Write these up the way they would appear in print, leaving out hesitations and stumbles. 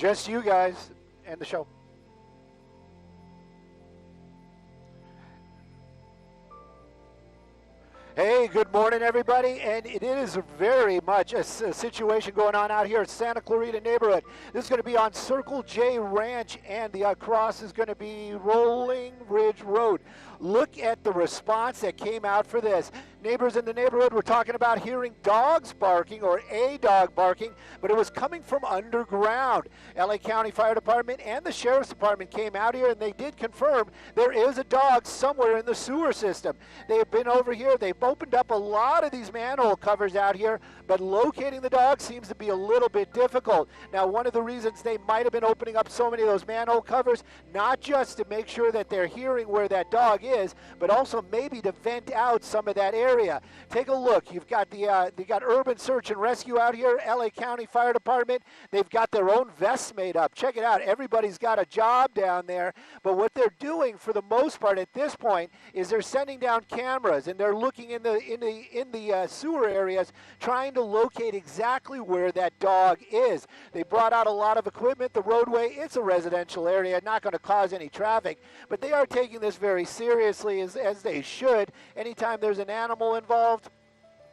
Just you guys and the show. Hey, good morning, everybody, and it is very much a situation going on out here at Santa Clarita neighborhood. This is going to be on Circle J Ranch, and the cross is going to be Rolling Ridge Road. Look at the response that came out for this. Neighbors in the neighborhood were talking about hearing dogs barking or a dog barking, but it was coming from underground. LA County Fire Department and the Sheriff's Department came out here, and they did confirm there is a dog somewhere in the sewer system. They have been over here. They've opened up a lot of these manhole covers out here, but locating the dog seems to be a little bit difficult. Now, one of the reasons they might have been opening up so many of those manhole covers, not just to make sure that they're hearing where that dog is, but also maybe to vent out some of that area. Take a look. You've got they got Urban Search and Rescue out here, LA County Fire Department. They've got their own vests made up. Check it out. Everybody's got a job down there, but what they're doing for the most part at this point is they're sending down cameras, and they're looking in the sewer areas, trying to locate exactly where that dog is. They brought out a lot of equipment. The roadway, it's a residential area, not going to cause any traffic, but they are taking this very seriously, as they should. Anytime there's an animal involved,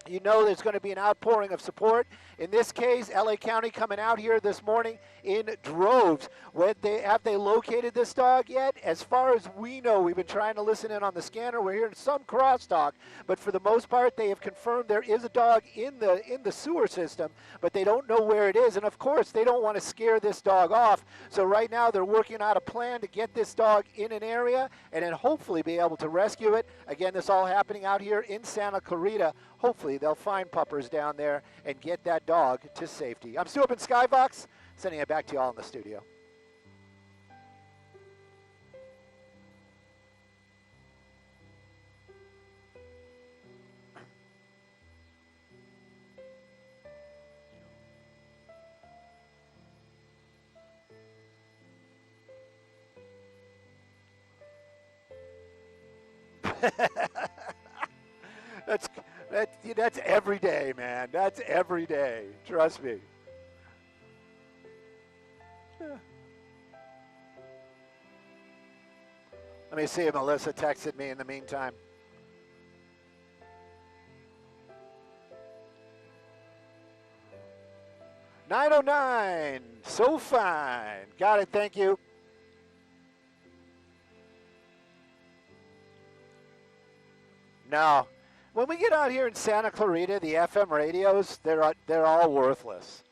you know there's going to be an outpouring of support. In this case, LA County coming out here this morning in droves. Have they located this dog yet? As far as we know, we've been trying to listen in on the scanner. We're hearing some crosstalk, but for the most part, they have confirmed there is a dog in the sewer system, but they don't know where it is. And of course, they don't want to scare this dog off. So right now, they're working out a plan to get this dog in an area and then hopefully be able to rescue it. Again, this all happening out here in Santa Clarita. Hopefully, they'll find puppers down there and get that dog to safety. I'm Stu up in Skybox, sending it back to you all in the studio. That's every day, man. That's every day. Trust me. Let me see if Melissa texted me in the meantime. $9.09. So fine. Got it. Thank you. No. When we get out here in Santa Clarita, the FM radios, they're all worthless.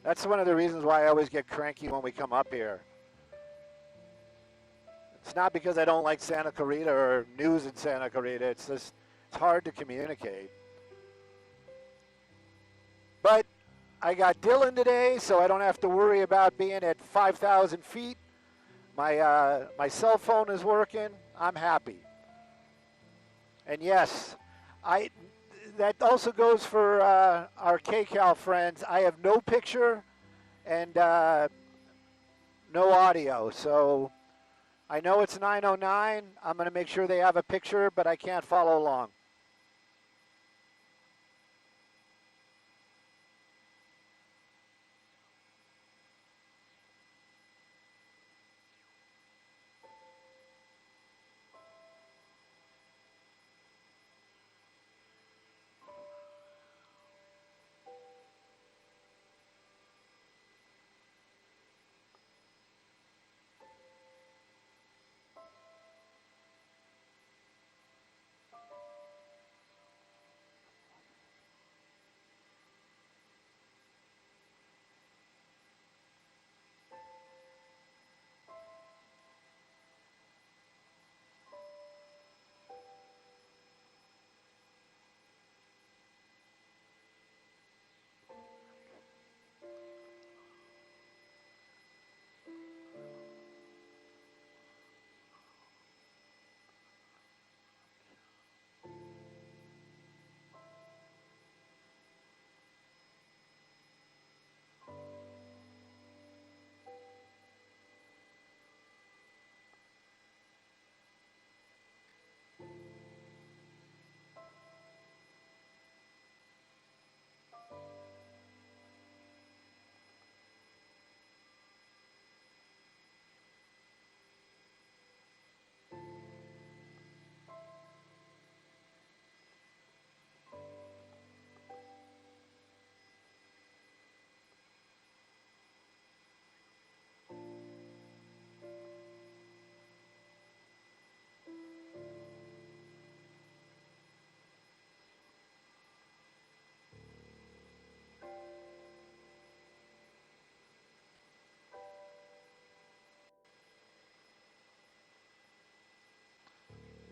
That's one of the reasons why I always get cranky when we come up here. It's not because I don't like Santa Clarita or news in Santa Clarita. It's just it's hard to communicate. But I got Dylan today, so I don't have to worry about being at 5,000 feet. My cell phone is working. I'm happy. And yes, that also goes for our KCAL friends. I have no picture and no audio, so I know it's 9:09. I'm going to make sure they have a picture, but I can't follow along.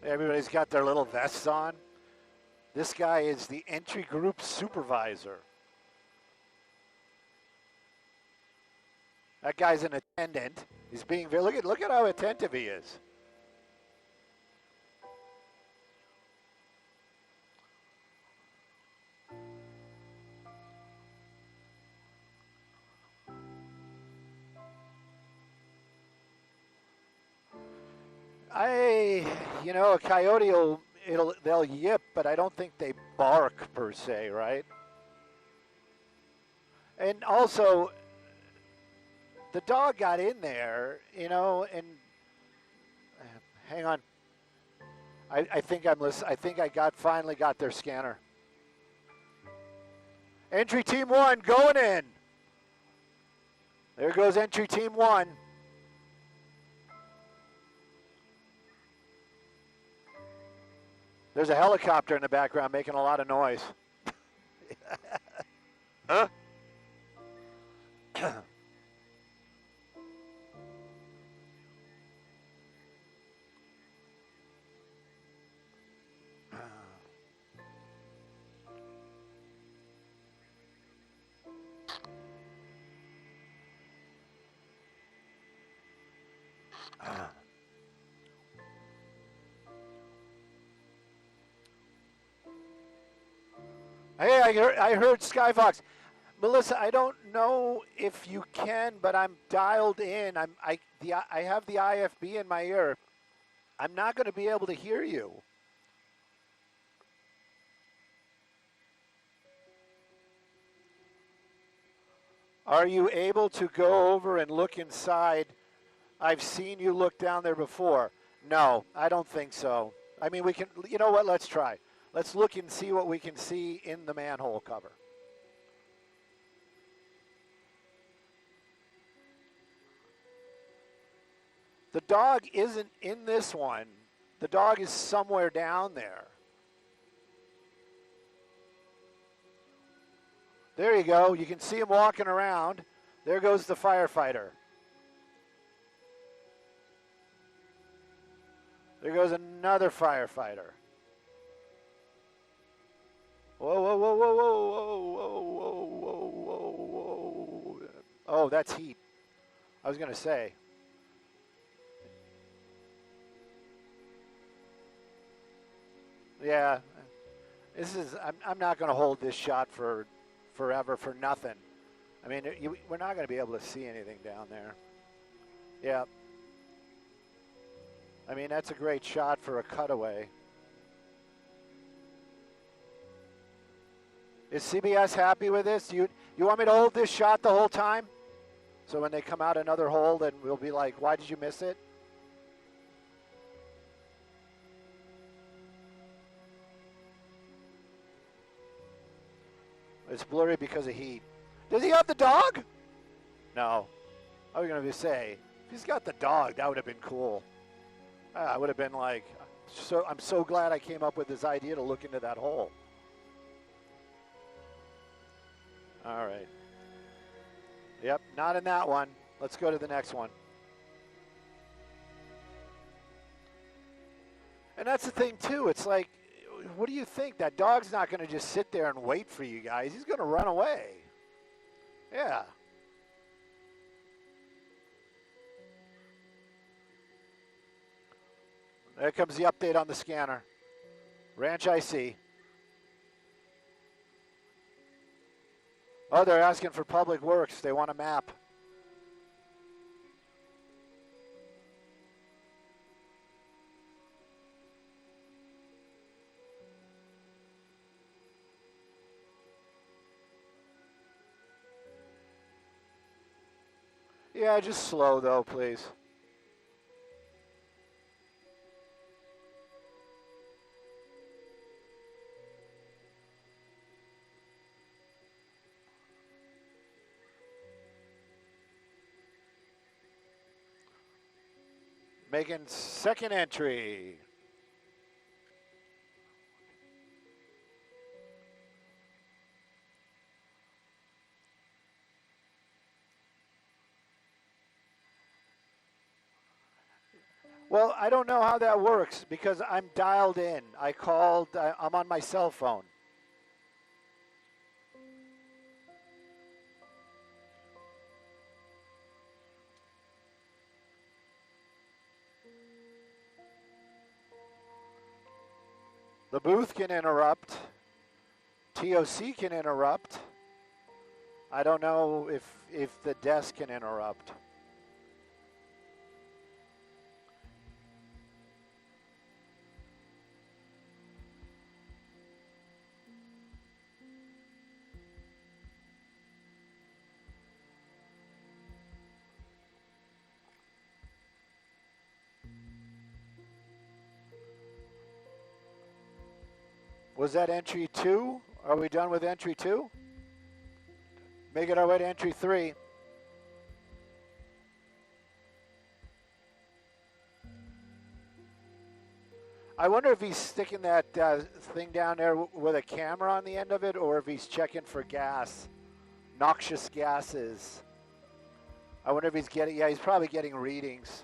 Everybody's got their little vests on. This guy is the entry group supervisor. That guy's an attendant. He's being very, look at how attentive he is. You know, a coyote they'll yip, but I don't think they bark per se, right? And also, the dog got in there, you know, and hang on. I think I'm listening. I think I finally got their scanner. Entry team 1 going in. There goes entry team 1. There's a helicopter in the background making a lot of noise. Huh? Hey, I heard Skyfox. Melissa, I don't know if you can, but I'm dialed in. I have the IFB in my ear. I'm not going to be able to hear you. Are you able to go over and look inside? I've seen you look down there before. No, I don't think so. I mean, we can, you know what, let's try. Let's look and see what we can see in the manhole cover. The dog isn't in this one. The dog is somewhere down there. There you go. You can see him walking around. There goes the firefighter. There goes another firefighter. Whoa, whoa, whoa, whoa, whoa, whoa, whoa, whoa, whoa, whoa. Oh, that's heat. I was going to say. Yeah. I'm not going to hold this shot for forever for nothing. I mean, we're not going to be able to see anything down there. Yeah. I mean, that's a great shot for a cutaway. Is CBS happy with this? You want me to hold this shot the whole time? So when they come out another hole, then we'll be like, why did you miss it? It's blurry because of heat. Does he have the dog? No. I was going to say, if he's got the dog, that would have been cool. I would have been like, I'm so glad I came up with this idea to look into that hole. All right. Yep, not in that one. Let's go to the next one. And that's the thing, too. It's like, what do you think? That dog's not going to just sit there and wait for you guys. He's going to run away. Yeah. There comes the update on the scanner. Ranch IC. Oh, they're asking for Public Works. They want a map. Yeah, just slow though, please. Making second entry. Well, I don't know how that works because I'm dialed in. I called, I'm on my cell phone. The booth can interrupt. TOC can interrupt. I don't know if the desk can interrupt. Was that entry 2? Are we done with entry 2? Making our way to entry 3. I wonder if he's sticking that thing down there with a camera on the end of it, or if he's checking for gas, noxious gases. I wonder if he's getting, yeah, he's probably getting readings.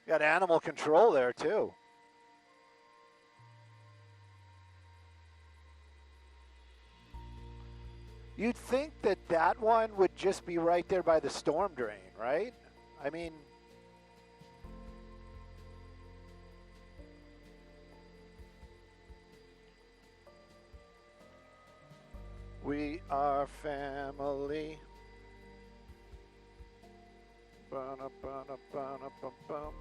Got animal control there too. You'd think that that one would just be right there by the storm drain, right? I mean, we are family. Ba-na-ba-na-ba-na-bum-bum.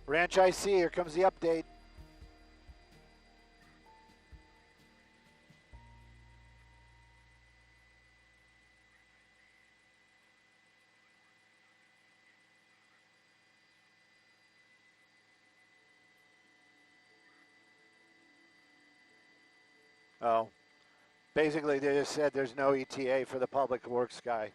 Ranch IC, here comes the update. Oh, basically they just said there's no ETA for the public works guy.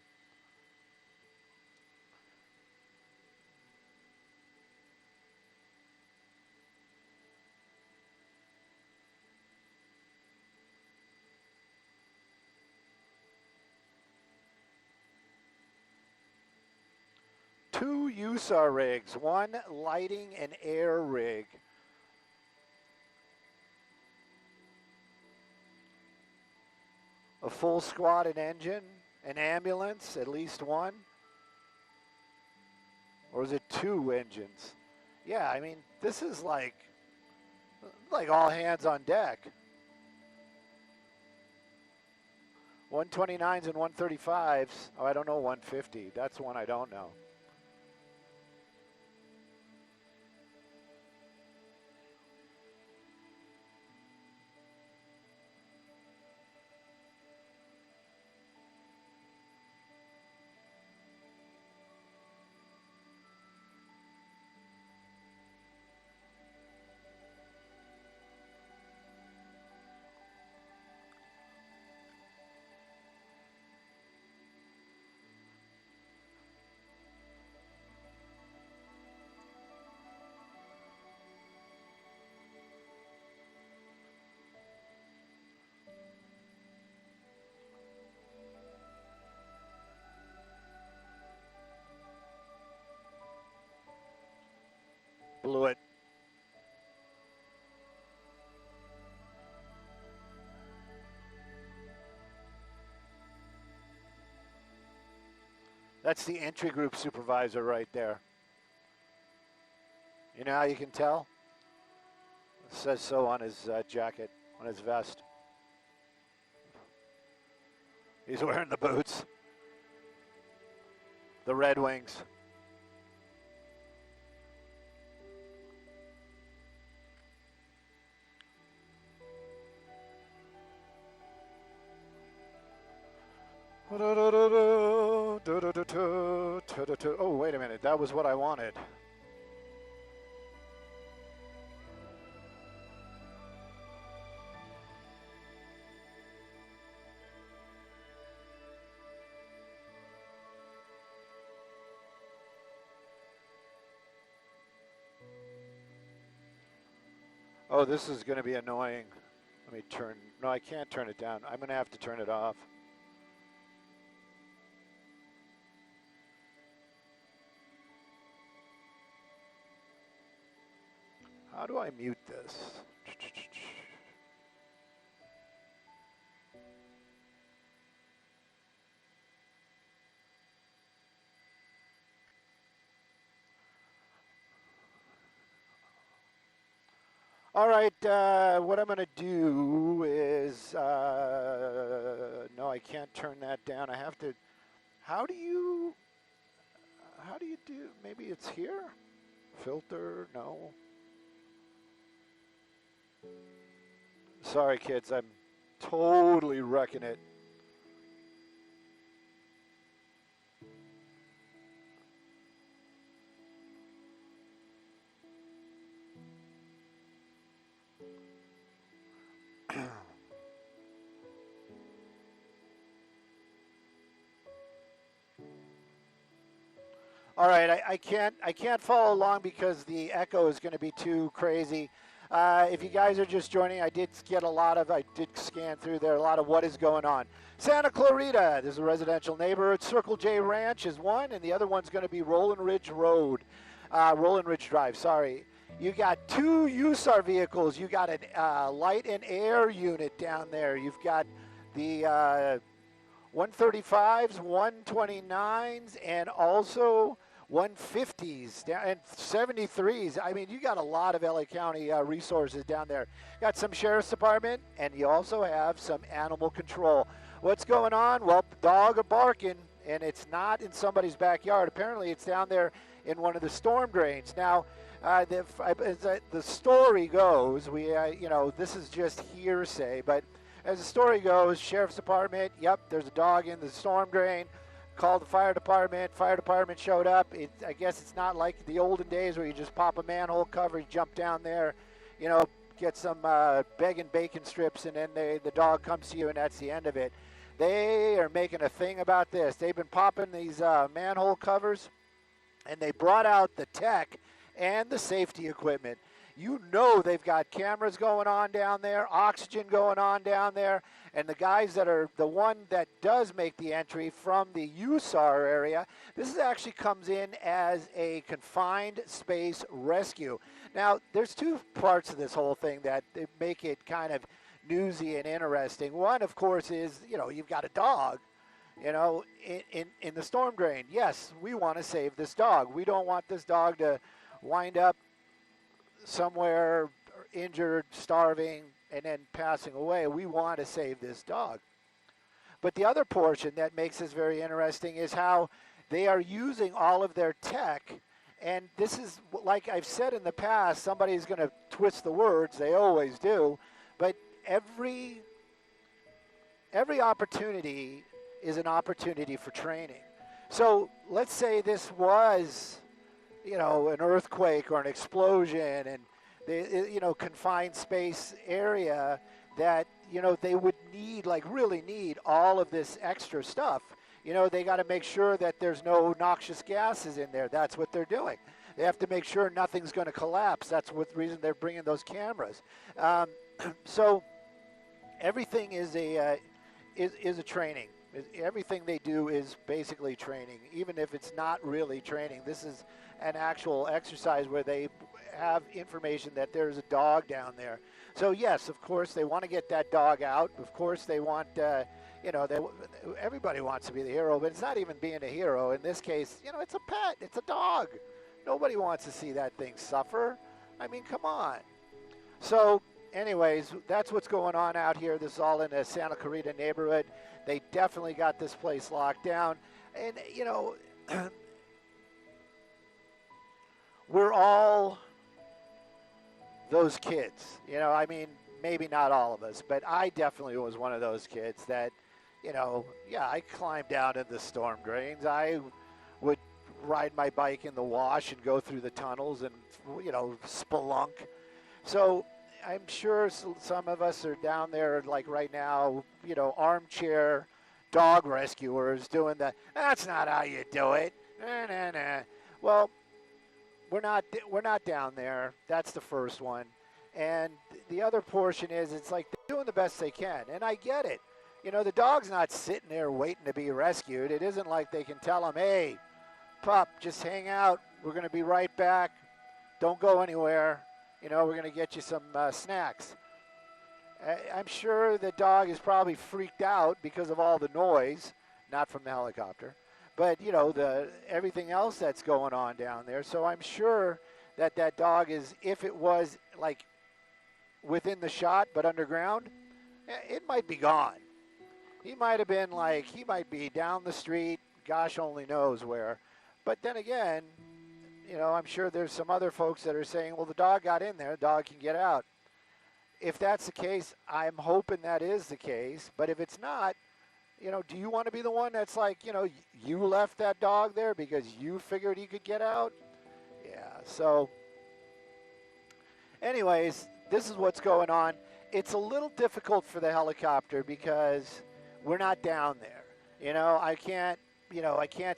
Two USAR rigs, one lighting and air rig. A full squad and engine, an ambulance, at least one. Or is it two engines? Yeah, I mean, this is like all hands on deck. 129s and 135s. Oh, I don't know 150. That's one I don't know. Blew it. That's the entry group supervisor right there. You know how you can tell? It says so on his jacket, on his vest. He's wearing the boots. The Red Wings. Oh, wait a minute. That was what I wanted. Oh, this is going to be annoying. Let me turn. No, I can't turn it down. I'm going to have to turn it off. How do I mute this? All right, what I'm going to do is, no, I can't turn that down. I have to, how do you do, maybe it's here? Filter, no. Sorry, kids, I'm totally wrecking it. All right, I can't follow along because the echo is going to be too crazy. If you guys are just joining, I did scan through there a lot of what is going on. Santa Clarita, this is a residential neighborhood. Circle J Ranch is one, and the other one's going to be Rolling Ridge Drive. Sorry. You got two USAR vehicles. You got a light and air unit down there. You've got the 135s, 129s, and also 150s and 73s. I mean, you got a lot of LA County resources down there. Got some sheriff's department, and you also have some animal control. What's going on? Well, dog are barking, and it's not in somebody's backyard. Apparently, it's down there in one of the storm drains. Now, the story goes, this is just hearsay, but as the story goes, sheriff's department, yep, there's a dog in the storm drain. Called the fire department. Fire department showed up. I guess it's not like the olden days where you just pop a manhole cover, you jump down there, get some egg and bacon strips, and then the dog comes to you, and that's the end of it. They are making a thing about this. They've been popping these manhole covers, and they brought out the tech and the safety equipment. You know they've got cameras going on down there, oxygen going on down there, and the guys that are the one that does make the entry from the USAR area, this actually comes in as a confined space rescue. Now, there's two parts of this whole thing that make it kind of newsy and interesting. One, of course, is, you've got a dog, in the storm drain. Yes, we want to save this dog. We don't want this dog to wind up somewhere injured, starving, and then passing away. We want to save this dog. But the other portion that makes this very interesting is how they are using all of their tech. And this is, like I've said in the past, somebody's going to twist the words. They always do. But every opportunity is an opportunity for training. So let's say this was, an earthquake or an explosion, and confined space area that, they would need, really need all of this extra stuff. They got to make sure that there's no noxious gases in there. That's what they're doing. They have to make sure nothing's going to collapse. That's what the reason they're bringing those cameras. So everything is a training. Everything they do is basically training, even if it's not really training. This is an actual exercise where they have information that there's a dog down there. So yes, of course, they want to get that dog out. Of course, they want, everybody wants to be the hero, but it's not even being a hero. In this case, it's a pet. It's a dog. Nobody wants to see that thing suffer. I mean, come on. So, anyways, that's what's going on out here. This is all in the Santa Clarita neighborhood. They definitely got this place locked down. And, you know, we're all those kids. You know, I mean, maybe not all of us, but I definitely was one of those kids that, you know, yeah, I climbed down in the storm drains. I would ride my bike in the wash and go through the tunnels and, you know, spelunk. So I'm sure some of us are down there, like right now, you know, armchair dog rescuers doing the, that's not how you do it. Nah, nah, nah. Well, we're not down there. That's the first one. And the other portion is it's like they're doing the best they can. And I get it. You know, the dog's not sitting there waiting to be rescued. It isn't like they can tell him, hey, pup, just hang out. We're going to be right back. Don't go anywhere. You know, we're going to get you some snacks. I'm sure the dog is probably freaked out because of all the noise, not from the helicopter, but, you know, everything else that's going on down there. So I'm sure that that dog is, if it was like within the shot but underground, it might be gone. He might have been like, he might be down the street, gosh only knows where. But then again, you know, I'm sure there's some other folks that are saying, well, the dog got in there, the dog can get out. If that's the case, I'm hoping that is the case. But if it's not, you know, do you want to be the one that's like, you know, you left that dog there because you figured he could get out? Yeah, so anyways, this is what's going on. It's a little difficult for the helicopter because we're not down there. You know, I can't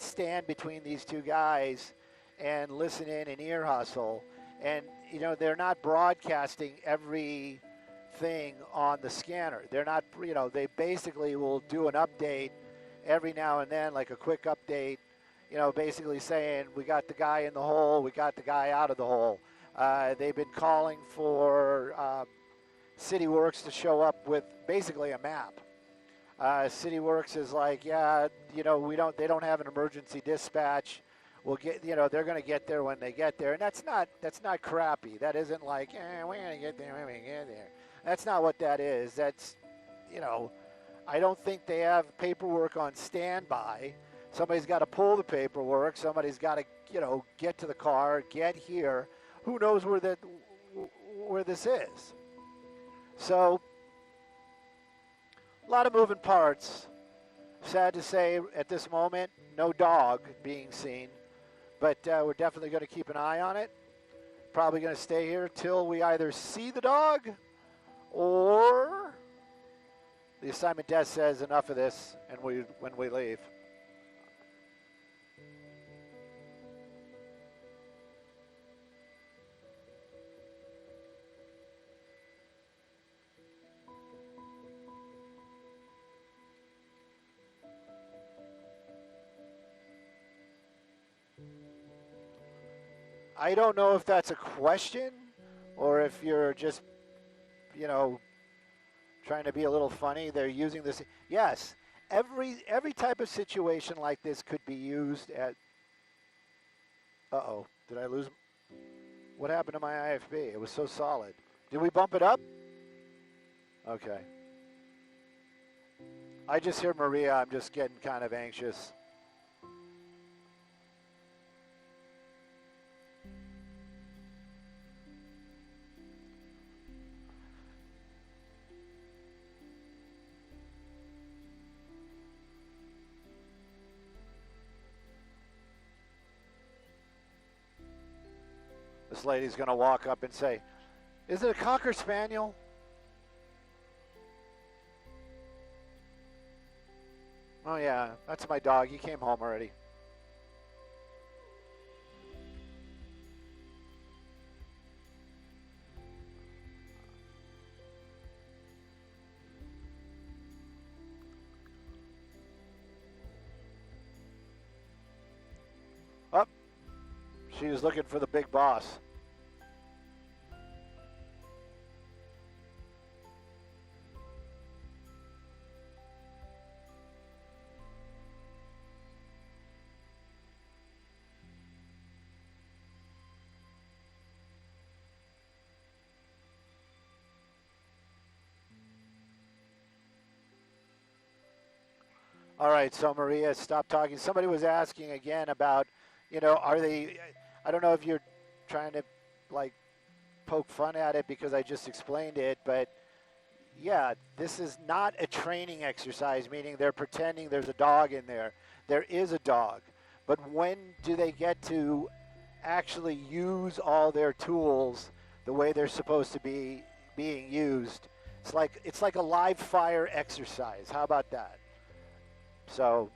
stand between these two guys and listen in and ear hustle. And, you know, they're not broadcasting everything on the scanner. They're not, you know, they basically will do an update every now and then, like a quick update, you know, basically saying we got the guy in the hole, we got the guy out of the hole. They've been calling for City Works to show up with basically a map. City Works is like, yeah, you know, they don't have an emergency dispatch. We'll get, you know, they're going to get there when they get there. And that's not crappy. That isn't like, we're going to get there when we get there. That's not what that is. That's, you know, I don't think they have paperwork on standby. Somebody's got to pull the paperwork. Somebody's got to, you know, get to the car, get here. Who knows where this is? So, a lot of moving parts. Sad to say at this moment, no dog being seen. But we're definitely going to keep an eye on it. Probably going to stay here till we either see the dog or the assignment desk says enough of this and when we leave. I don't know if that's a question or if you're just, you know, trying to be a little funny. They're using this. Yes, every type of situation like this could be used at. Uh-oh, did I lose? What happened to my IFB? It was so solid. Did we bump it up? Okay. I just hear Maria. I'm just getting kind of anxious. This lady's going to walk up and say, is it a Cocker Spaniel? Oh, yeah, that's my dog. He came home already. Oh, she was looking for the big boss. All right, so Maria, stop talking. Somebody was asking again about, are they, I don't know if you're trying to like poke fun at it because I just explained it, but yeah, this is not a training exercise, meaning they're pretending there's a dog in there. There is a dog. But when do they get to actually use all their tools the way they're supposed to be being used? It's like a live fire exercise. How about that? So,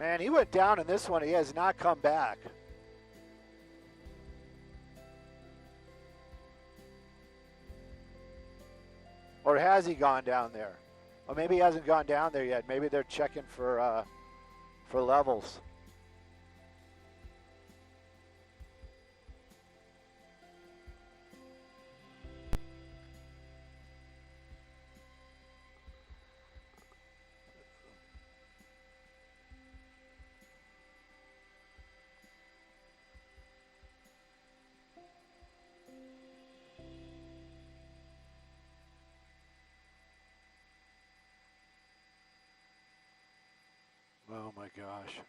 man, he went down in this one. He has not come back. Or has he gone down there? Or maybe he hasn't gone down there yet. Maybe they're checking for levels. Oh my gosh.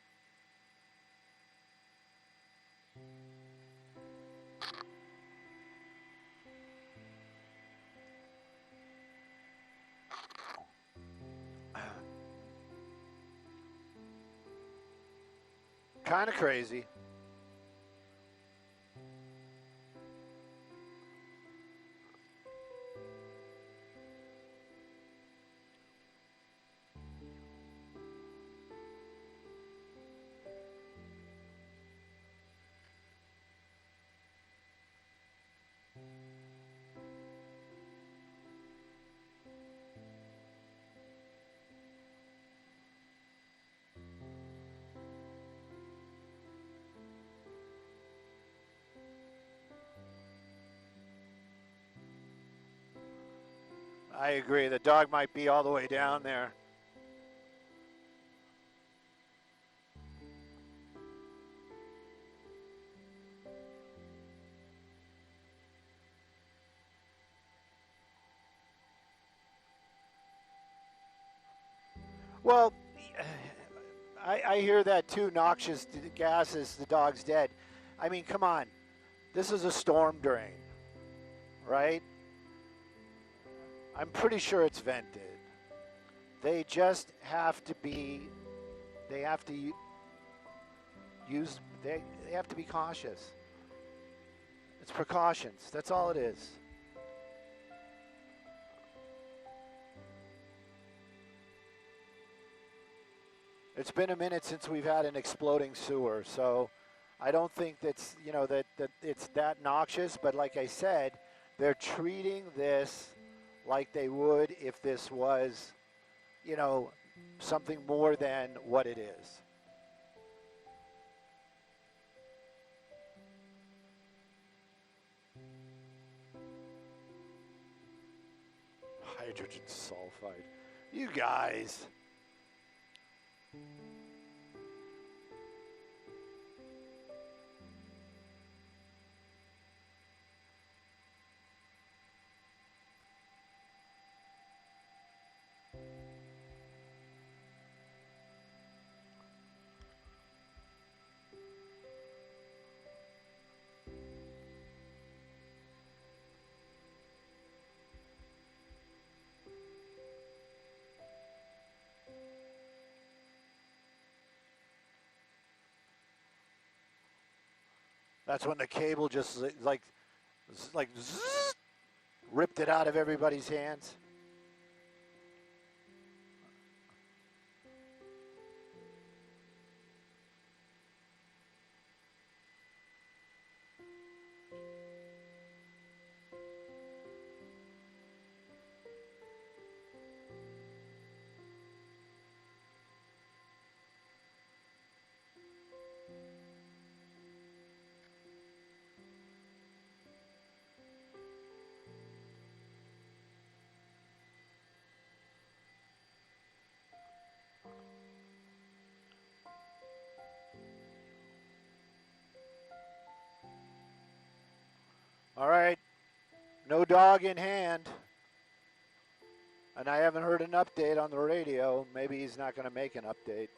Kind of crazy. I agree. The dog might be all the way down there. Well, I hear that too. Noxious gases, the dog's dead. I mean, come on. This is a storm drain, right? I'm pretty sure it's vented. They just have to be, they have to use, they have to be cautious. It's precautions. That's all it is. It's been a minute since we've had an exploding sewer, so I don't think that it's that noxious. But like I said, they're treating this like they would if this was, something more than what it is. Hydrogen sulfide. You guys. That's when the cable just like zzz, ripped it out of everybody's hands. All right, no dog in hand. And I haven't heard an update on the radio. Maybe he's not going to make an update.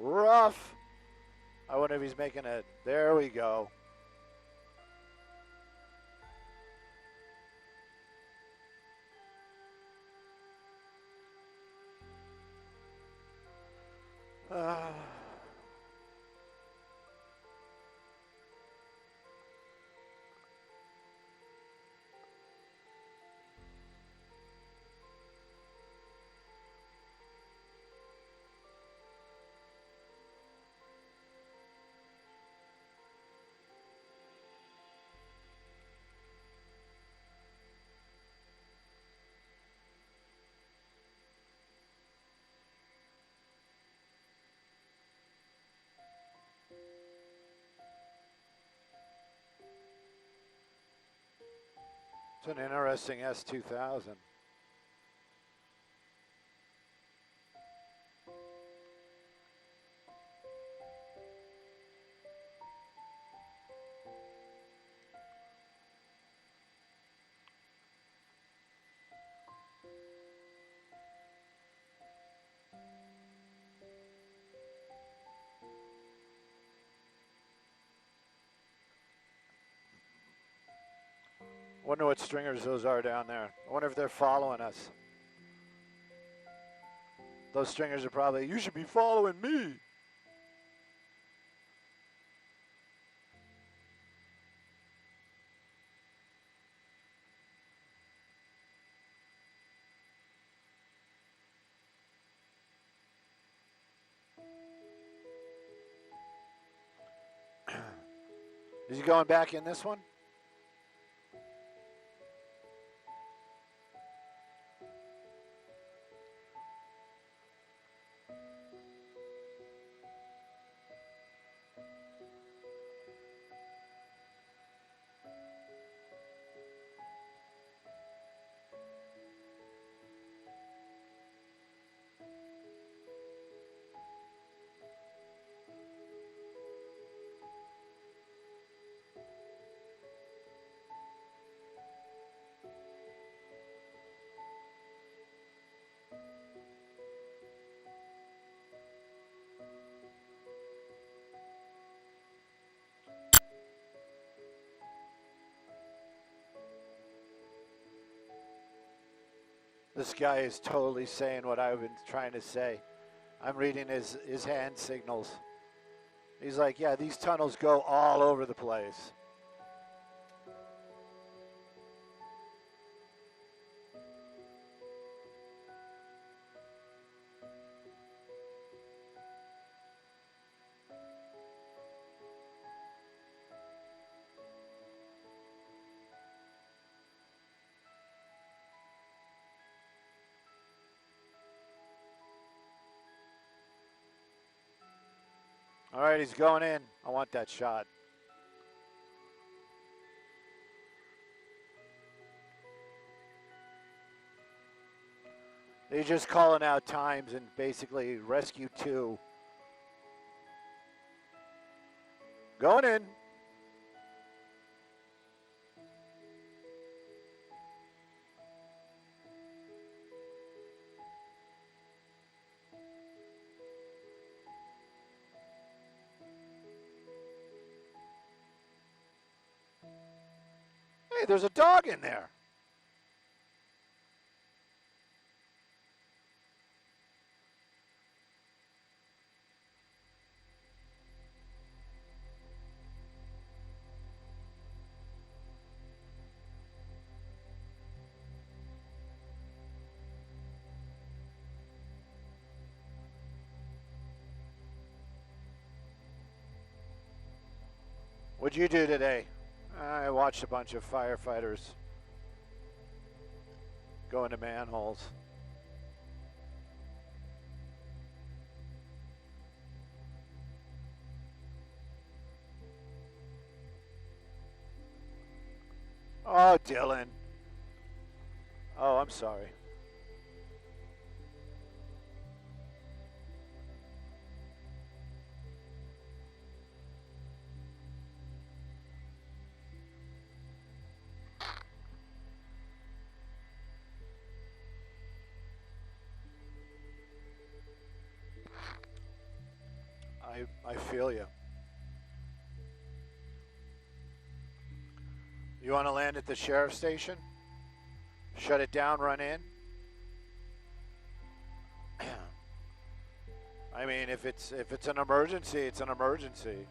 Rough. I wonder if he's making it. There we go. It's an interesting S2000. Wonder what stringers those are down there. I wonder if they're following us. Those stringers are probably, you should be following me. Is he going back in this one? This guy is totally saying what I've been trying to say. I'm reading his hand signals. He's like, yeah, these tunnels go all over the place. All right, he's going in. I want that shot. They're just calling out times and basically rescue 2. Going in. Hey, there's a dog in there. What'd you do today? I watched a bunch of firefighters go into manholes. Oh, Dylan. Oh, I'm sorry. I feel you. You want to land at the sheriff's station? Shut it down, run in? I mean, if it's an emergency, it's an emergency.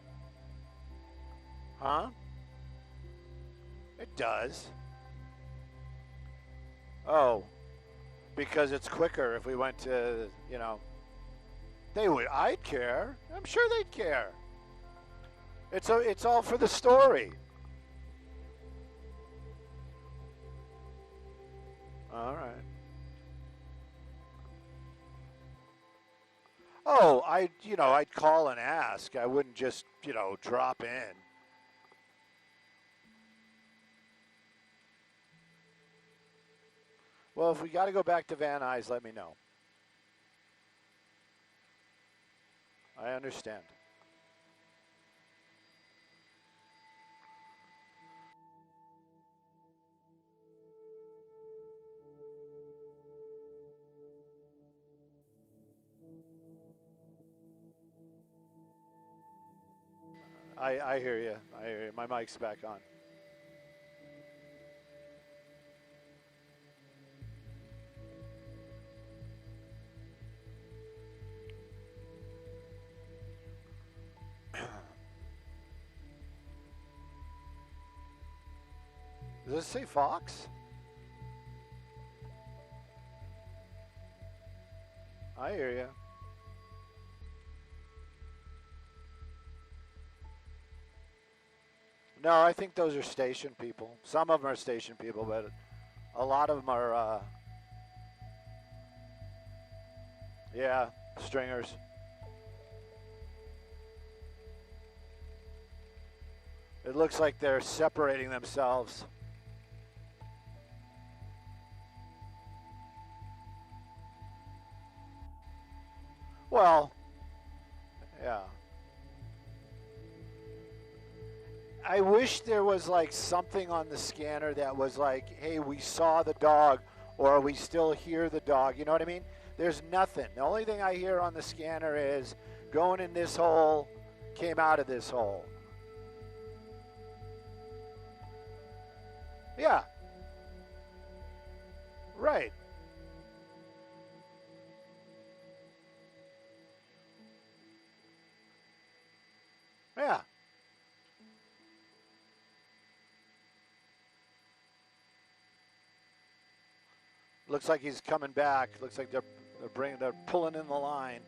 Huh? It does. Oh, because it's quicker if we went to, you know, they would. I'd care. I'm sure they'd care. It's all for the story. All right. Oh, I'd call and ask. I wouldn't just, drop in. Well, if we got to go back to Van Nuys, let me know. I understand. I hear you. I hear you. My mic's back on. Does it say Fox? I hear you. No, I think those are station people. Some of them are station people, but a lot of them are, yeah, stringers. It looks like they're separating themselves. Well, yeah. I wish there was like something on the scanner that was like, hey, we saw the dog, or we still hear the dog. You know what I mean? There's nothing. The only thing I hear on the scanner is going in this hole, came out of this hole. Yeah. Right. Yeah. Looks like he's coming back. Looks like they're pulling in the line.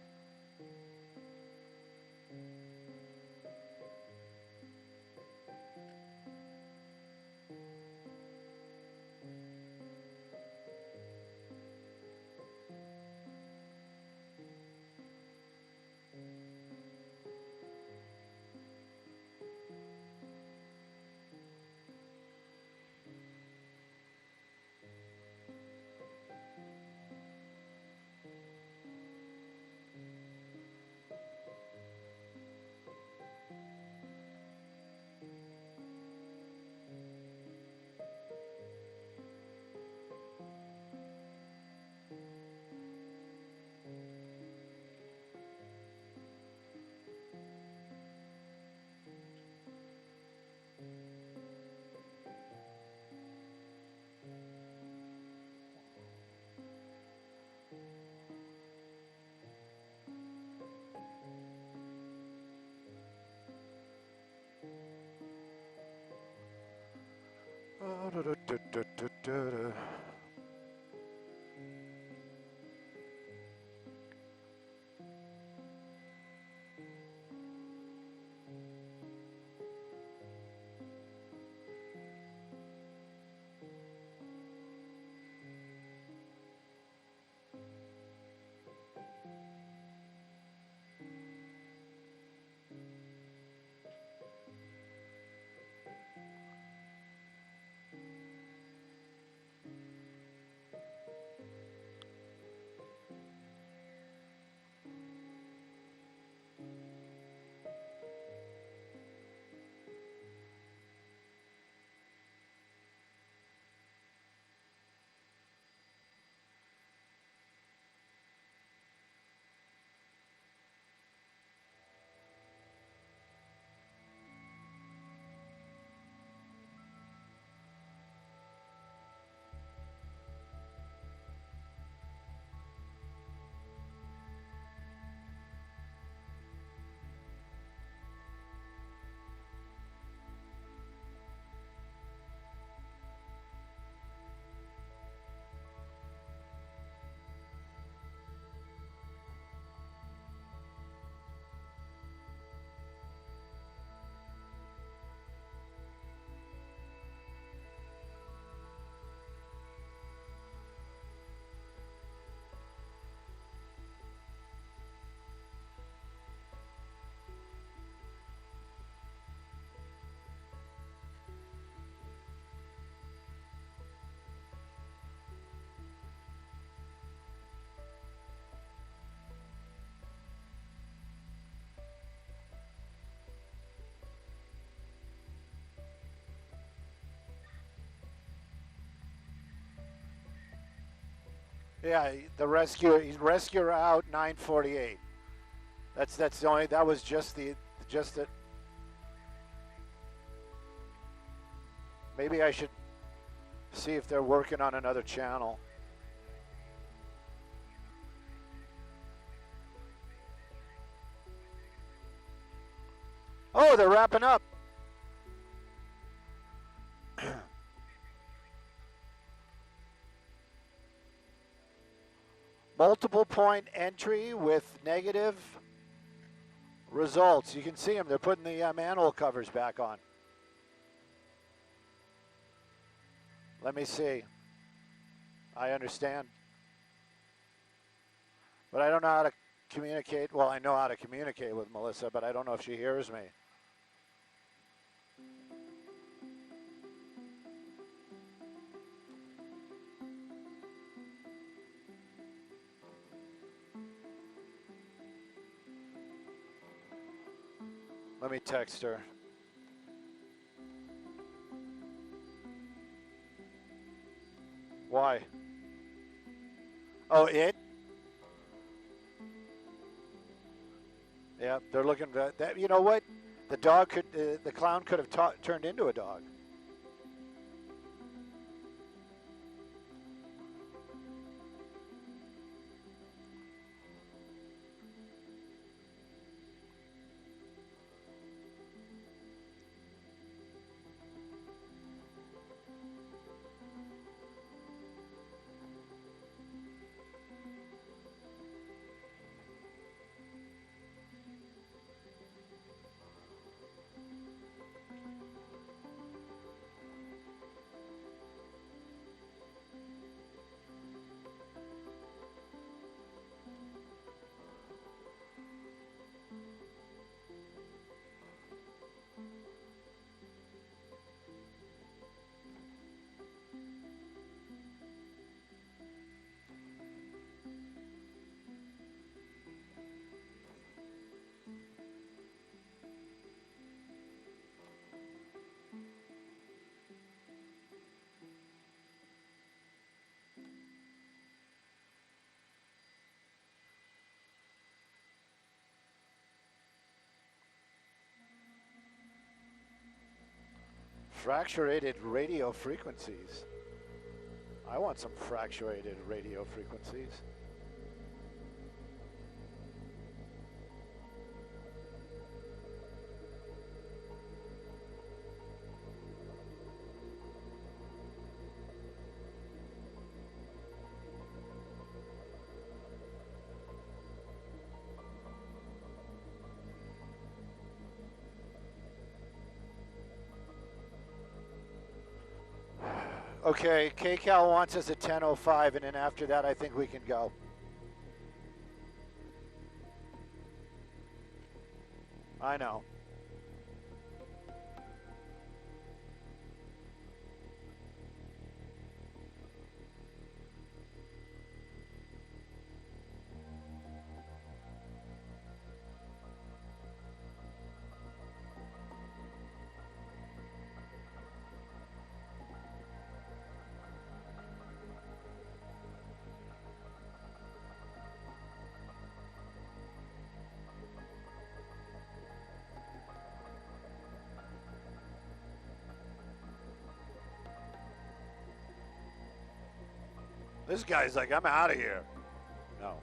Yeah, the rescue. He's rescuer out 9:48. That's the only. That was just the Maybe I should see if they're working on another channel. Oh, they're wrapping up. Multiple point entry with negative results. You can see them. They're putting the manhole covers back on. Let me see. I understand. But I don't know how to communicate. Well, I know how to communicate with Melissa, but I don't know if she hears me. Let me text her. Why? Oh, it? Yeah, they're looking at that. You know what? The dog could, the clown could have turned into a dog. Fracturated radio frequencies. I want some fracturated radio frequencies. Okay, KCal wants us at 10:05, and then after that, I think we can go. I know. This guy's like, I'm out of here. No.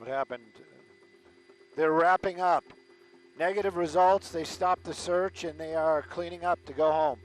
happened? They're wrapping up. Negative results. They stopped the search and they are cleaning up to go home.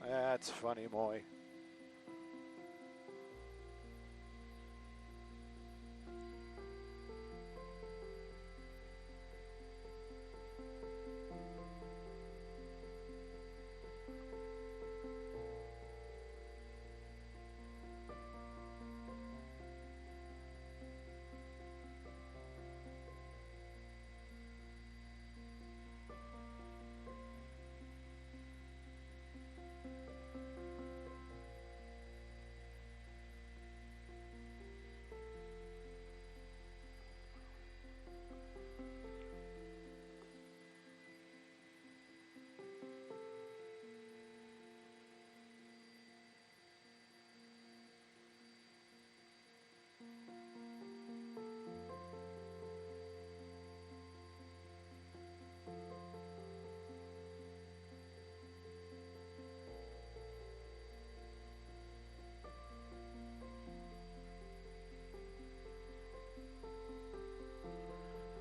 That's funny, Moy.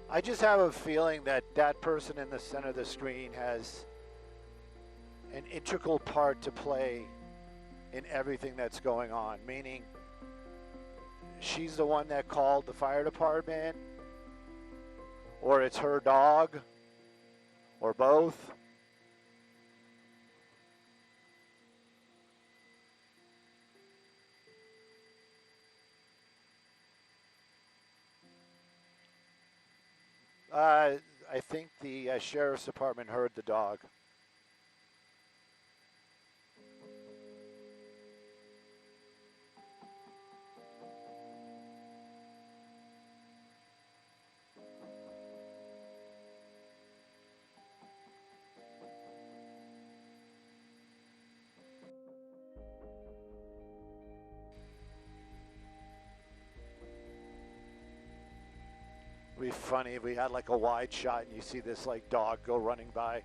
I just have a feeling that that person in the center of the screen has an integral part to play in everything that's going on, meaning she's the one that called the fire department, or it's her dog, or both. I think the sheriff's department heard the dog. It'd be funny if we had like a wide shot and you see this like dog go running by.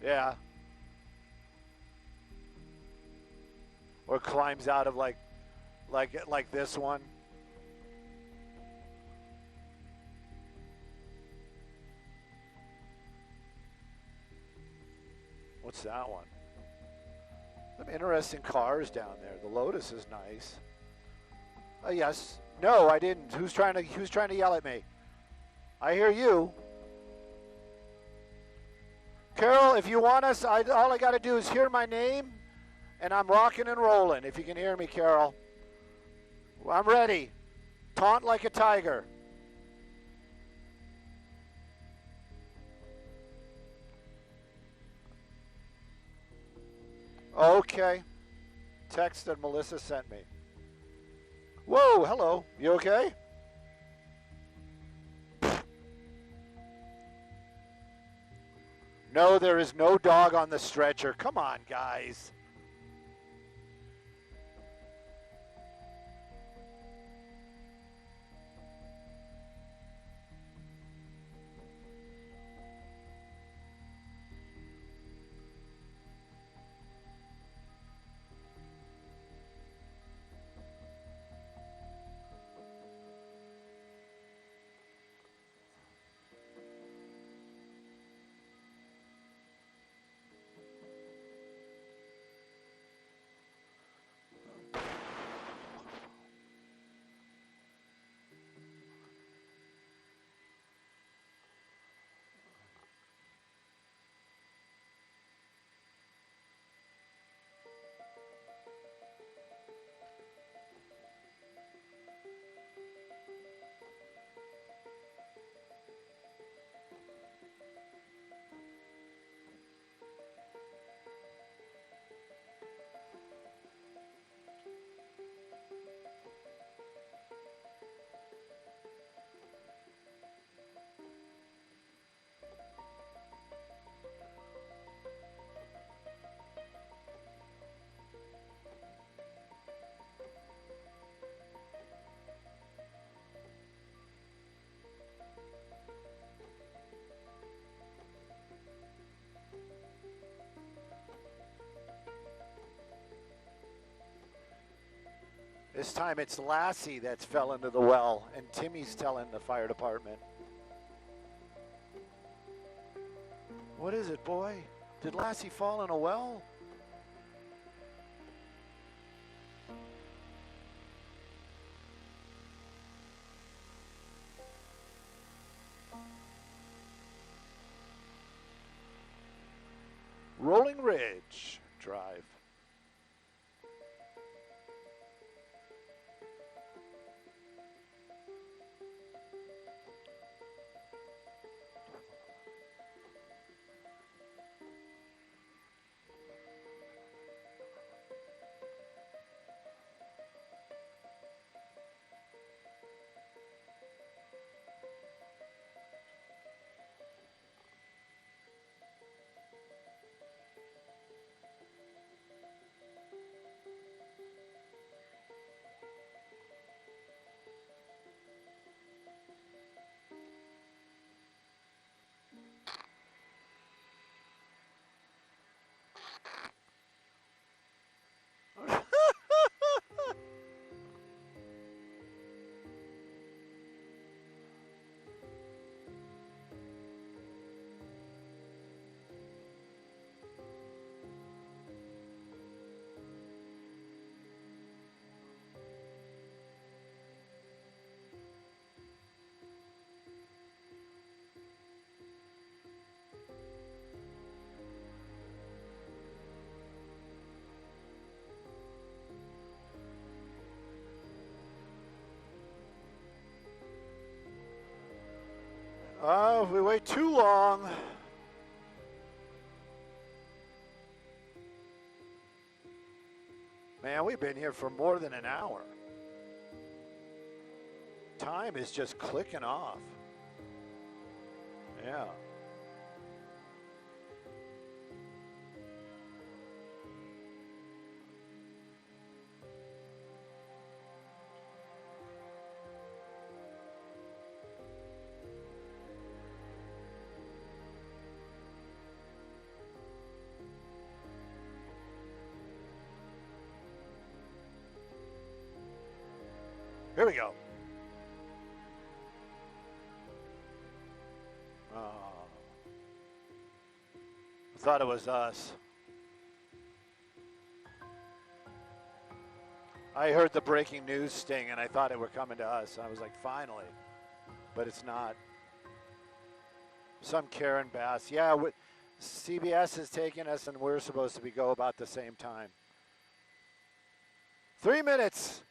Yeah. Or climbs out of like this one. What's that one? Some interesting cars down there. The Lotus is nice. Yes. No, I didn't. Who's trying to yell at me? I hear you. Carol, if you want us, all I got to do is hear my name, and I'm rocking and rolling, if you can hear me, Carol. I'm ready. Taunt like a tiger. Okay. Text that Melissa sent me. Whoa, hello. You okay? No, there is no dog on the stretcher. Come on, guys. This time it's Lassie that's fell into the well, and Timmy's telling the fire department. What is it, boy? Did Lassie fall in a well? Rolling Ridge Drive. Oh, if we wait too long. Man, we've been here for more than an hour. Time is just clicking off. Yeah. Here we go. Thought it was us. I heard the breaking news sting, and I thought it were coming to us. I was like, finally. But it's not. Some Karen Bass. Yeah, CBS is taking us, and we're supposed to go about the same time. 3 minutes.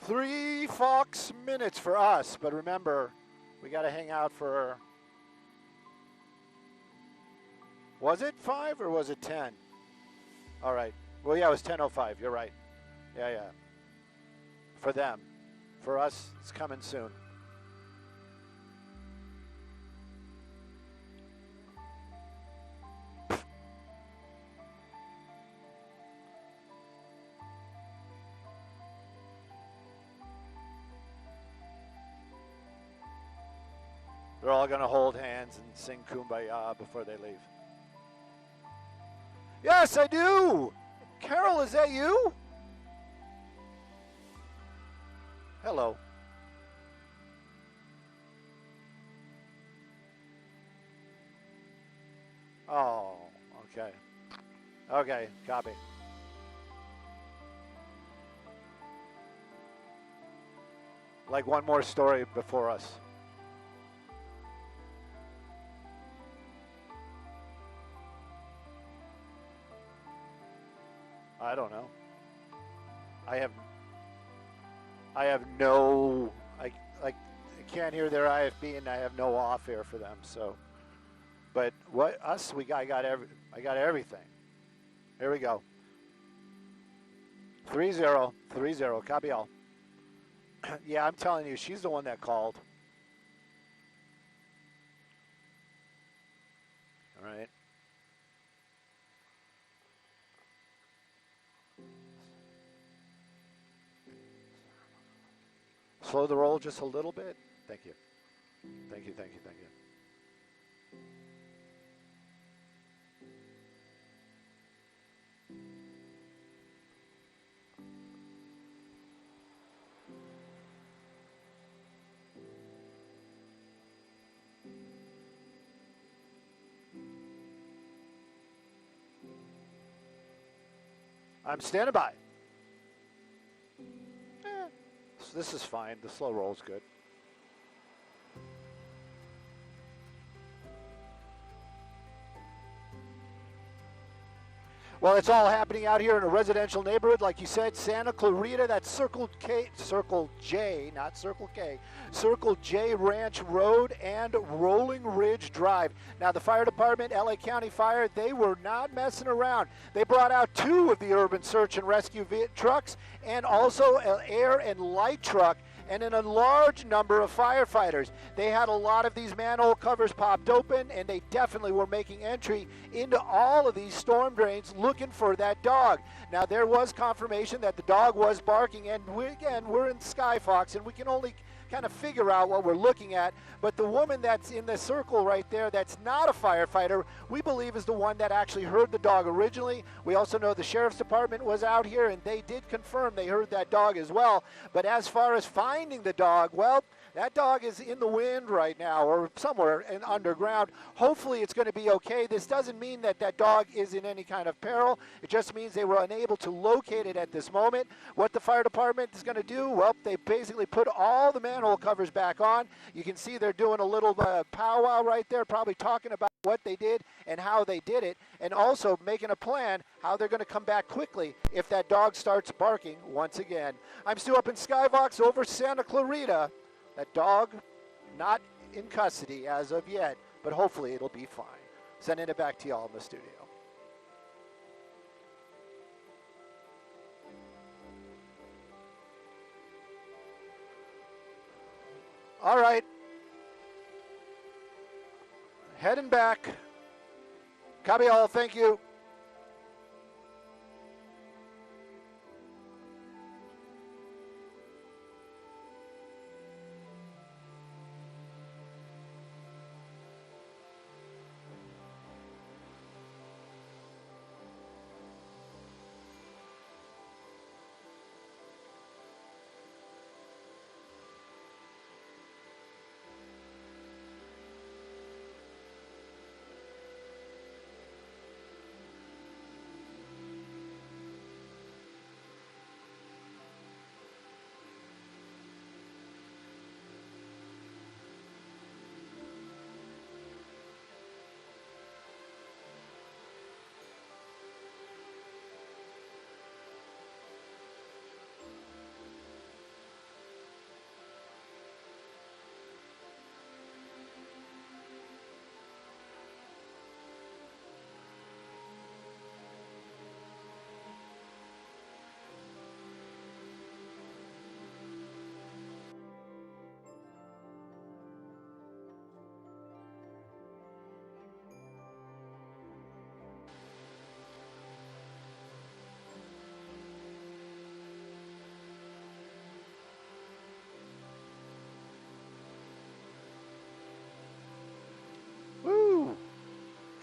3 Fox minutes for us. But remember, we got to hang out for... Was it 5 or was it 10? All right. Well, yeah, it was 10:05. You're right. Yeah. For them. For us, it's coming soon. They're all going to hold hands and sing Kumbaya before they leave. Yes, I do. Carol, is that you? Hello. Oh, okay. Okay, copy. Like one more story before us. I don't know. I can't hear their IFB, and I have no off air for them. So, but what us? I got everything. Here we go. 3-0, 3-0. Copy all. Yeah, I'm telling you, she's the one that called. All right. Slow the roll just a little bit. Thank you. Thank you. I'm standing by. This is fine. The slow roll's good. Well, it's all happening out here in a residential neighborhood, like you said, Santa Clarita. That's Circle J, not Circle K, Circle J Ranch Road and Rolling Ridge Drive. Now, the fire department, LA County Fire, they were not messing around. They brought out 2 of the urban search and rescue trucks and also an air and light truck and in a large number of firefighters. They had a lot of these manhole covers popped open, and they definitely were making entry into all of these storm drains looking for that dog. Now, there was confirmation that the dog was barking, and we're in Skyfox, and we can only kind of figure out what we're looking at. But the woman that's in the circle right there that's not a firefighter, we believe is the one that actually heard the dog originally. We also know the sheriff's department was out here, and they did confirm they heard that dog as well. But as far as finding the dog, well, that dog is in the wind right now or somewhere underground. Hopefully it's going to be okay. This doesn't mean that that dog is in any kind of peril. It just means they were unable to locate it at this moment. What the fire department is going to do, well, they basically put all the manhole covers back on. You can see they're doing a little powwow right there, probably talking about what they did and how they did it, and also making a plan how they're going to come back quickly if that dog starts barking once again. I'm Stu up in Skybox over Santa Clarita. That dog not in custody as of yet, but hopefully it'll be fine. Sending it back to y'all in the studio. All right. Heading back. Copy all, thank you.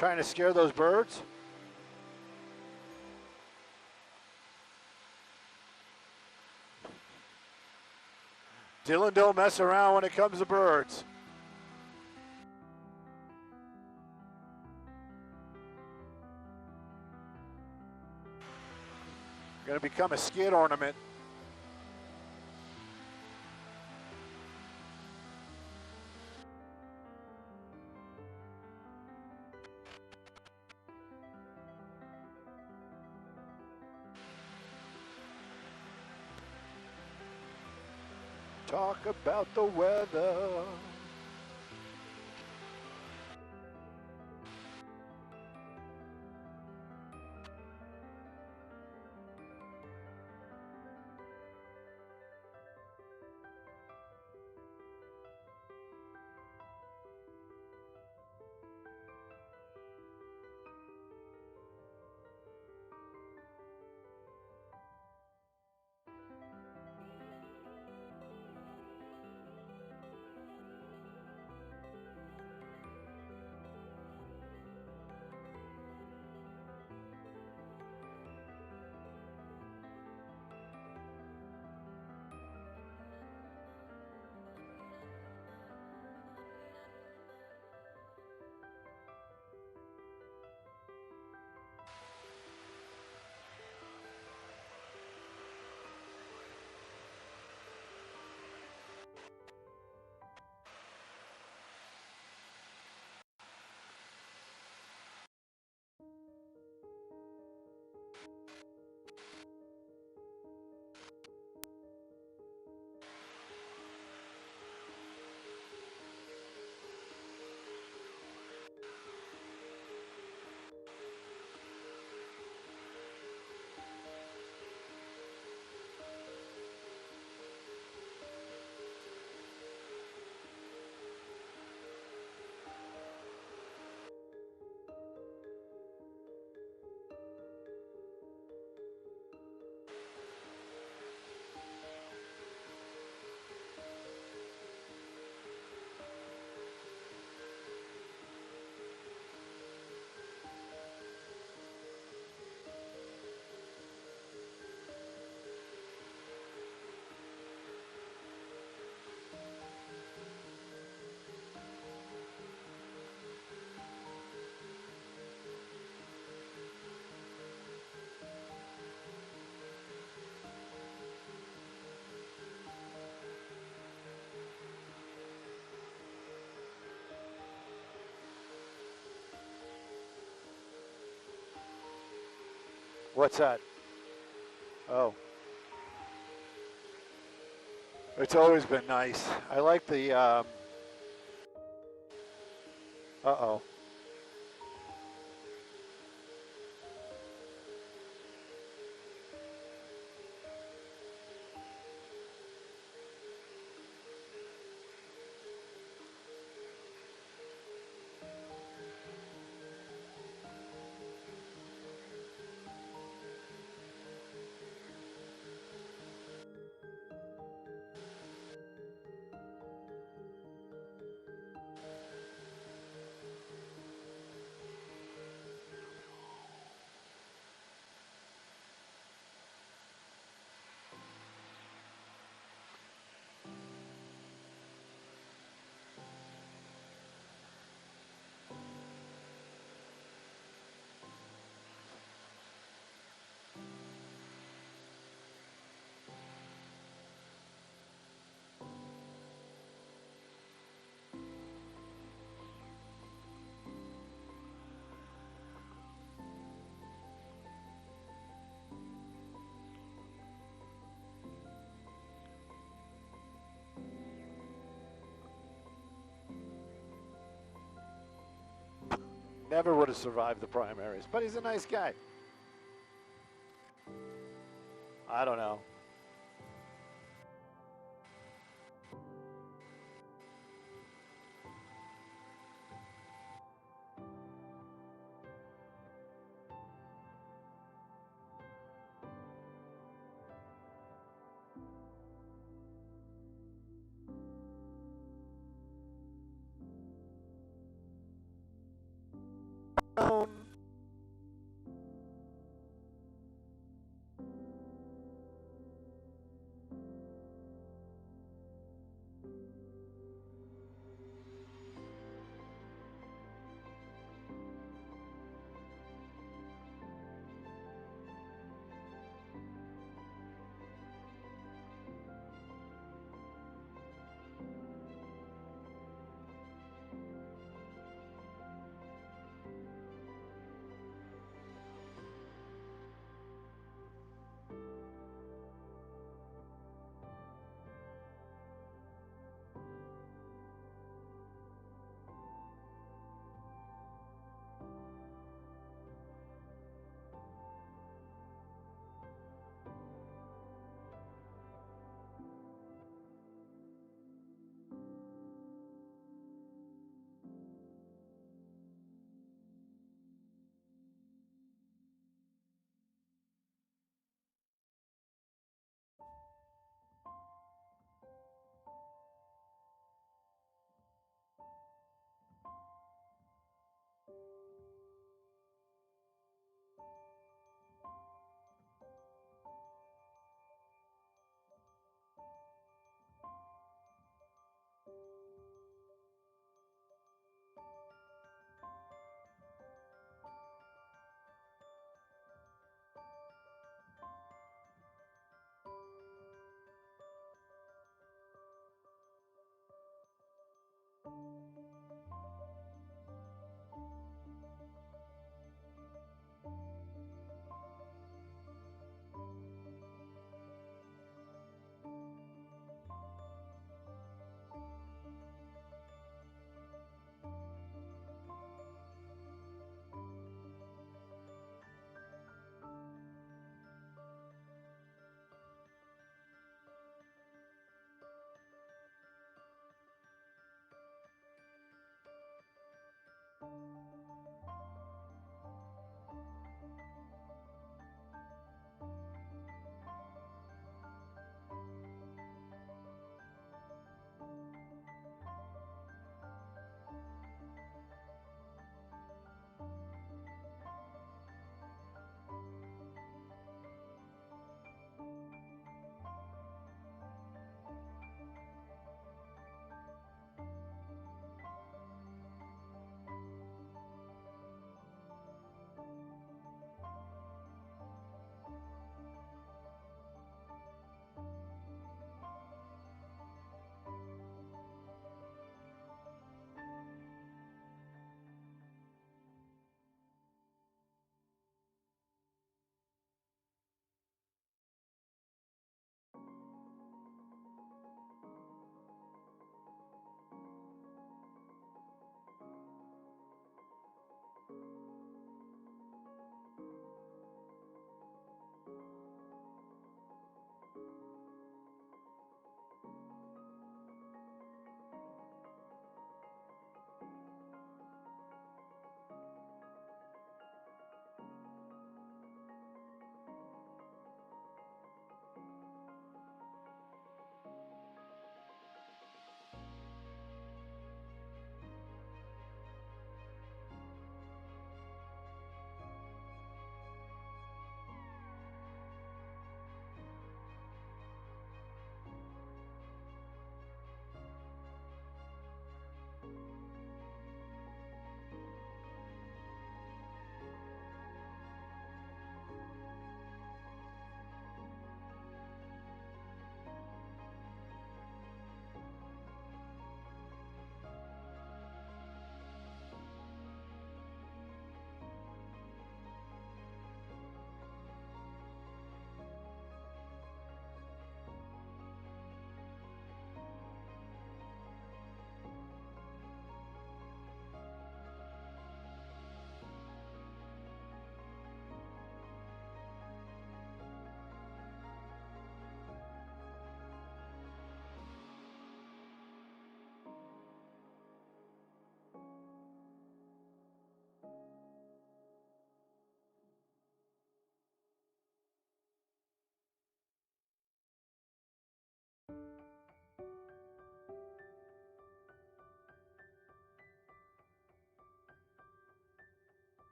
Trying to scare those birds. Dylan don't mess around when it comes to birds. Going to become a skid ornament. Talk about the weather. What's that? Oh. It's always been nice. I like the, uh-oh. Never would have survived the primaries, but he's a nice guy. I don't know. known